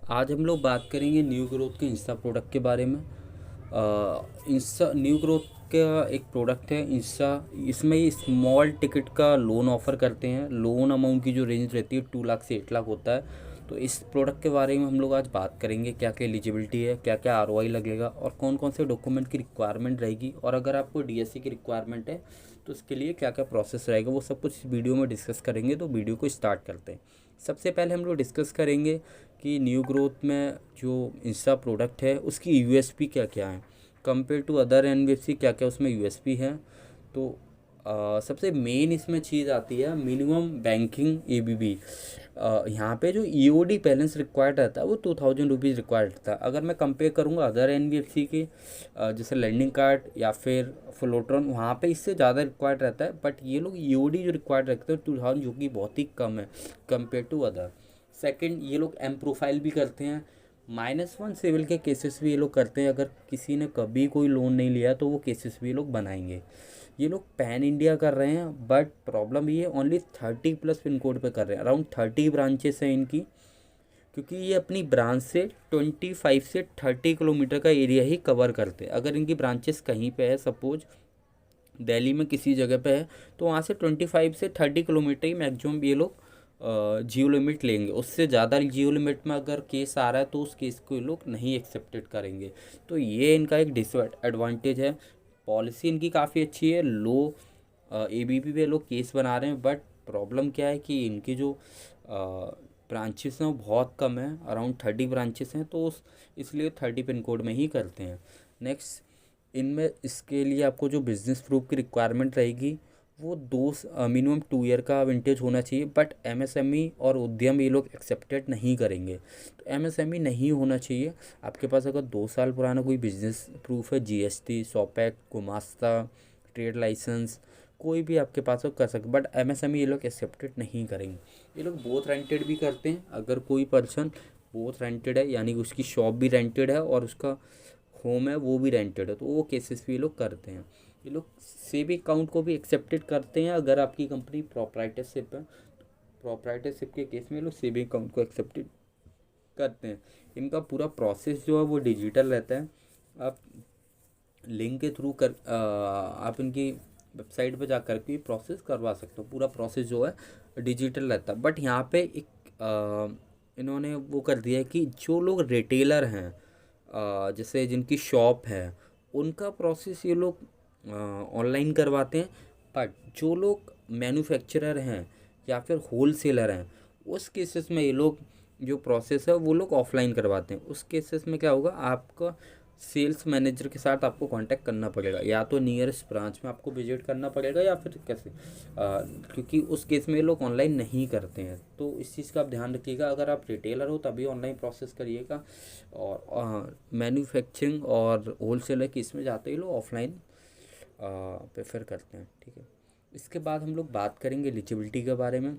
आज हम लोग बात करेंगे न्यू ग्रोथ के इंस्टा प्रोडक्ट के बारे में। इंस्टा न्यू ग्रोथ का एक प्रोडक्ट है इंस्टा। इसमें ये स्मॉल टिकट का लोन ऑफ़र करते हैं। लोन अमाउंट की जो रेंज रहती है 2 लाख से 8 लाख होता है। तो इस प्रोडक्ट के बारे में हम लोग आज बात करेंगे, क्या क्या एलिजिबिलिटी है, क्या क्या आरओआई लगेगा और कौन कौन से डॉक्यूमेंट की रिक्वायरमेंट रहेगी, और अगर आपको डीएससी की रिक्वायरमेंट है तो उसके लिए क्या क्या प्रोसेस रहेगा, वो सब कुछ इस वीडियो में डिस्कस करेंगे। तो वीडियो को स्टार्ट करते हैं। सबसे पहले हम लोग डिस्कस करेंगे कि न्यू ग्रोथ में जो इंस्टा प्रोडक्ट है उसकी यूएसपी क्या क्या है, कंपेयर टू अदर एनबीएफसी क्या क्या उसमें यूएसपी है। तो सबसे मेन इसमें चीज़ आती है मिनिमम बैंकिंग एबीबी। यहाँ पे जो ईओडी बैलेंस रिक्वायर्ड रहता है वो 2000 रुपीज़ रिक्वायर्ड रहता है। अगर मैं कंपेयर करूँगा अदर एनबीएफसी के जैसे लैंडिंग कार्ड या फिर फ्लोट्रॉन, वहाँ पे इससे ज़्यादा रिक्वायर्ड रहता है। बट ये लोग ईओडी जो रिक्वायर्ड रखते हैं 2000, जो कि बहुत ही कम है कंपेयर टू अदर। सेकंड, ये लोग एम प्रोफाइल भी करते हैं। -1 सिविल के केसेस भी ये लोग करते हैं। अगर किसी ने कभी कोई लोन नहीं लिया तो वो केसेस भी ये लोग बनाएंगे। ये लोग पैन इंडिया कर रहे हैं, बट प्रॉब्लम ये ओनली 30+ पिन कोड पे कर रहे हैं। अराउंड 30 ब्रांचेस हैं इनकी, क्योंकि ये अपनी ब्रांच से 25 से 30 किलोमीटर का एरिया ही कवर करते हैं। अगर इनकी ब्रांचेस कहीं पे है, सपोज दिल्ली में किसी जगह पे है, तो वहाँ से 25 से 30 किलोमीटर ही मैक्सिमम ये लोग जियो लिमिट लेंगे। उससे ज़्यादा जियो लिमिट में अगर केस आ रहा है तो उस केस को ये लोग नहीं एक्सेप्टेड करेंगे। तो ये इनका एक डिसएडवांटेज है। पॉलिसी इनकी काफ़ी अच्छी है, लो एबीपी पे लोग केस बना रहे हैं। बट प्रॉब्लम क्या है कि इनकी जो ब्रांचेस हैं वो बहुत कम है, अराउंड 30 ब्रांचेस हैं, तो इसलिए 30 पिन कोड में ही करते हैं। नेक्स्ट, इनमें इसके लिए आपको जो बिज़नेस प्रूफ की रिक्वायरमेंट रहेगी वो मिनिमम 2 ईयर का विंटेज होना चाहिए। बट एमएसएमई और उद्यम ये लोग एक्सेप्टेड नहीं करेंगे, तो एमएसएमई नहीं होना चाहिए। आपके पास अगर 2 साल पुराना कोई बिजनेस प्रूफ है, जीएसटी, सॉपैक, गुमास्ता, ट्रेड लाइसेंस, कोई भी आपके पास हो कर सकते। बट एमएसएमई ये लोग एक्सेप्टेड नहीं करेंगे। ये लोग बोथ रेंटेड भी करते हैं। अगर कोई पर्सन बोथ रेंटेड है, यानी कि उसकी शॉप भी रेंटेड है और उसका होम है वो भी रेंटेड है, तो वो केसेस भी ये लोग करते हैं। ये लोग सेविंग अकाउंट को भी एक्सेप्टेड करते हैं अगर आपकी कंपनी प्रोप्राइटरशिप है। प्रोप्राइटरशिप के केस में ये लोग सेविंग अकाउंट को एक्सेप्टेड करते हैं। इनका पूरा प्रोसेस जो है वो डिजिटल रहता है। आप लिंक के थ्रू आप इनकी वेबसाइट पर जा कर के प्रोसेस करवा सकते हो। पूरा प्रोसेस जो है डिजिटल रहता है। बट यहाँ पे एक इन्होंने वो कर दिया है कि जो लोग रिटेलर हैं, जैसे जिनकी शॉप है, उनका प्रोसेस ये लोग ऑनलाइन करवाते हैं। बट जो लोग मैन्युफैक्चरर हैं या फिर होल सेलर हैं, उस केसेस में ये लोग जो प्रोसेस है वो लोग ऑफलाइन करवाते हैं। उस केसेस में क्या होगा, आपका सेल्स मैनेजर के साथ आपको कांटेक्ट करना पड़ेगा, या तो नियरेस्ट ब्रांच में आपको विजिट करना पड़ेगा या फिर कैसे, क्योंकि उस केस में ये लोग ऑनलाइन नहीं करते हैं। तो इस चीज़ का आप ध्यान रखिएगा। अगर आप रिटेलर हो तभी ऑनलाइन प्रोसेस करिएगा, और मैन्युफैक्चरिंग और होल सेलर केस में जाते ही लोग ऑफलाइन प्रेफर करते हैं। ठीक है, इसके बाद हम लोग बात करेंगे एलिजिबिलिटी के बारे में।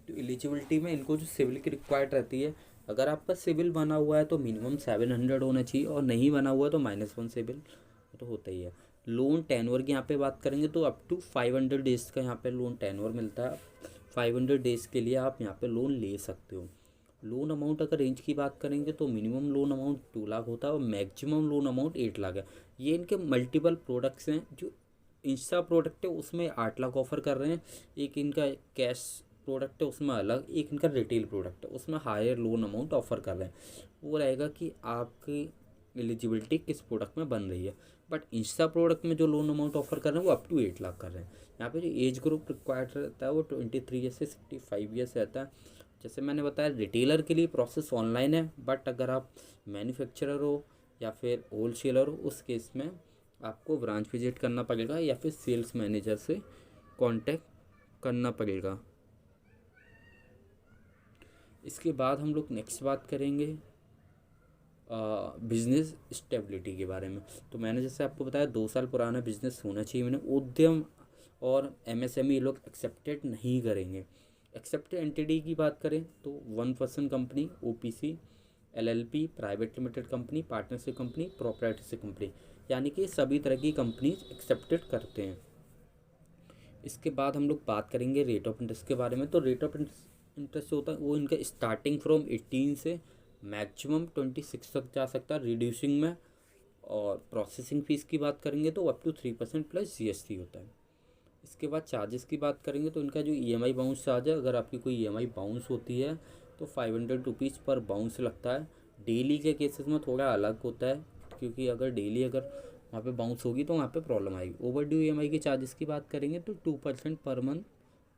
तो एलिजिबिलिटी में इनको जो सिविल की रिक्वायर्ड रहती है, अगर आपका सिविल बना हुआ है तो मिनिमम 700 होना चाहिए, और नहीं बना हुआ है तो -1 सिविल तो होता ही है। लोन टेनवर की यहाँ पे बात करेंगे तो अप टू 500 डेज़ का यहाँ पे लोन टेनवर मिलता है। 500 डेज़ के लिए आप यहाँ पे लोन ले सकते हो। लोन अमाउंट अगर रेंज की बात करेंगे तो मिनिमम लोन अमाउंट 2 लाख होता है और मैक्सिमम लोन अमाउंट 8 लाख है। ये इनके मल्टीपल प्रोडक्ट्स हैं। जो इंस्टा प्रोडक्ट है उसमें 8 लाख ऑफर कर रहे हैं। एक इनका कैश प्रोडक्ट है उसमें अलग, एक इनका रिटेल प्रोडक्ट है उसमें हायर लोन अमाउंट ऑफर कर रहे हैं। वो रहेगा कि आपकी एलिजिबिलिटी किस प्रोडक्ट में बन रही है। बट इंस्टा प्रोडक्ट में जो लोन अमाउंट ऑफर कर रहे हैं वो अप टू 8 लाख कर रहे हैं। यहाँ पे जो एज ग्रुप रिक्वायर्ड रहता है वो 23 ईयर से 65 ईयर्स रहता है। जैसे मैंने बताया, रिटेलर के लिए प्रोसेस ऑनलाइन है। बट अगर आप मैन्युफैक्चरर हो या फिर होल सेलर हो, उस केस में आपको ब्रांच विजिट करना पड़ेगा या फिर सेल्स मैनेजर से कांटेक्ट करना पड़ेगा। इसके बाद हम लोग नेक्स्ट बात करेंगे बिजनेस स्टेबिलिटी के बारे में। तो मैंने जैसे आपको बताया 2 साल पुराना बिजनेस होना चाहिए। मैंने उद्यम और एमएसएमई ये लोग एक्सेप्टेड नहीं करेंगे। एक्सेप्टेड एंटिटी की बात करें तो 1 person company, OPC, LLP, private limited company, partnership company, proprietorship company, यानी कि सभी तरह की कंपनीज एक्सेप्टेड करते हैं। इसके बाद हम लोग बात करेंगे रेट ऑफ इंटरेस्ट के बारे में। तो रेट ऑफ इंटरेस्ट होता है वो इनका स्टार्टिंग फ्रॉम 18 से मैक्सिमम 26 तक जा सकता है रिड्यूसिंग में। और प्रोसेसिंग फ़ीस की बात करेंगे तो अप टू 3% प्लस जीएसटी होता है। इसके बाद चार्जेस की बात करेंगे तो इनका जो ईएमआई बाउंस चार्ज है, अगर आपकी कोई ईएमआई बाउंस होती है तो 500 रुपीज़ पर बाउंस लगता है। डेली के केसेस में थोड़ा अलग होता है, क्योंकि अगर डेली अगर वहाँ पे बाउंस होगी तो वहाँ पे प्रॉब्लम आएगी। ओवरड्यू ईएमआई के चार्जेस की बात करेंगे तो 2% पर मंथ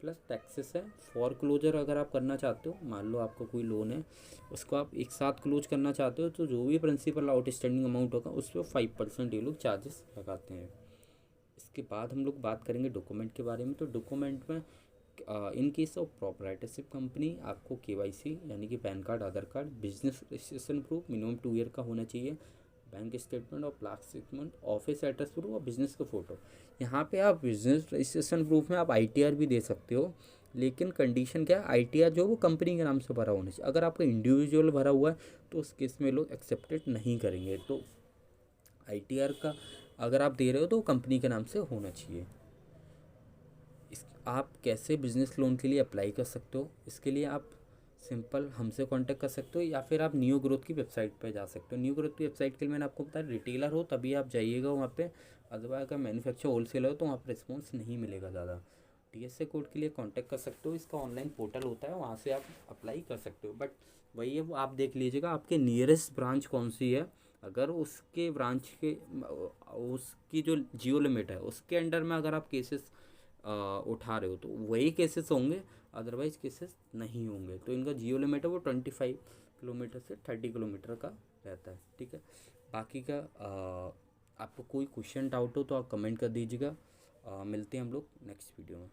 प्लस टैक्सेस है। फॉर क्लोजर अगर आप करना चाहते हो, मान लो आपका कोई लोन है, उसको आप एक साथ क्लोज करना चाहते हो, तो जो भी प्रिंसिपल आउटस्टैंडिंग अमाउंट होगा उस पर 5% ये लोग चार्जेस लगाते हैं। इसके बाद हम लोग बात करेंगे डॉक्यूमेंट के बारे में। तो डॉक्यूमेंट में in case of proprietorship company आपको केवाईसी यानी कि PAN card, Aadhaar card, business registration proof minimum 2 year का होना चाहिए, बैंक स्टेटमेंट और last statement, office address proof और बिजनेस का फ़ोटो। यहाँ पे आप बिजनेस रजिस्ट्रेशन प्रूफ में आप आईटीआर भी दे सकते हो, लेकिन कंडीशन क्या है, आईटीआर जो वो कंपनी के नाम से भरा होना चाहिए। अगर आपका इंडिविजुअल भरा हुआ है तो उस केस में लोग एक्सेप्टेड नहीं करेंगे। तो आईटीआर का अगर आप दे रहे हो तो कंपनी के नाम से होना चाहिए। इस आप कैसे बिज़नेस लोन के लिए अप्लाई कर सकते हो, इसके लिए आप सिंपल हमसे कांटेक्ट कर सकते हो, या फिर आप न्यू ग्रोथ की वेबसाइट पे जा सकते हो। न्यू ग्रोथ की वेबसाइट के लिए मैंने आपको बताया, रिटेलर हो तभी आप जाइएगा वहाँ पे, अदरवाइज अगर मैन्युफैक्चर होलसेलर हो तो वहाँ पर रिस्पॉन्स नहीं मिलेगा ज़्यादा। टीएसए कोड के लिए कांटेक्ट कर सकते हो, इसका ऑनलाइन पोर्टल होता है, वहाँ से आप अप्लाई कर सकते हो। बट वही है, वो आप देख लीजिएगा आपके नियरेस्ट ब्रांच कौन सी है। अगर उसके ब्रांच के उसकी जो जियो लिमिट है उसके अंडर में अगर आप केसेस उठा रहे हो तो वही केसेस होंगे, अदरवाइज केसेस नहीं होंगे। तो इनका जियो लिमिट है वो 25 किलोमीटर से 30 किलोमीटर का रहता है, ठीक है। बाकी का आपको कोई क्वेश्चन डाउट हो तो आप कमेंट कर दीजिएगा। मिलते हैं हम लोग नेक्स्ट वीडियो में।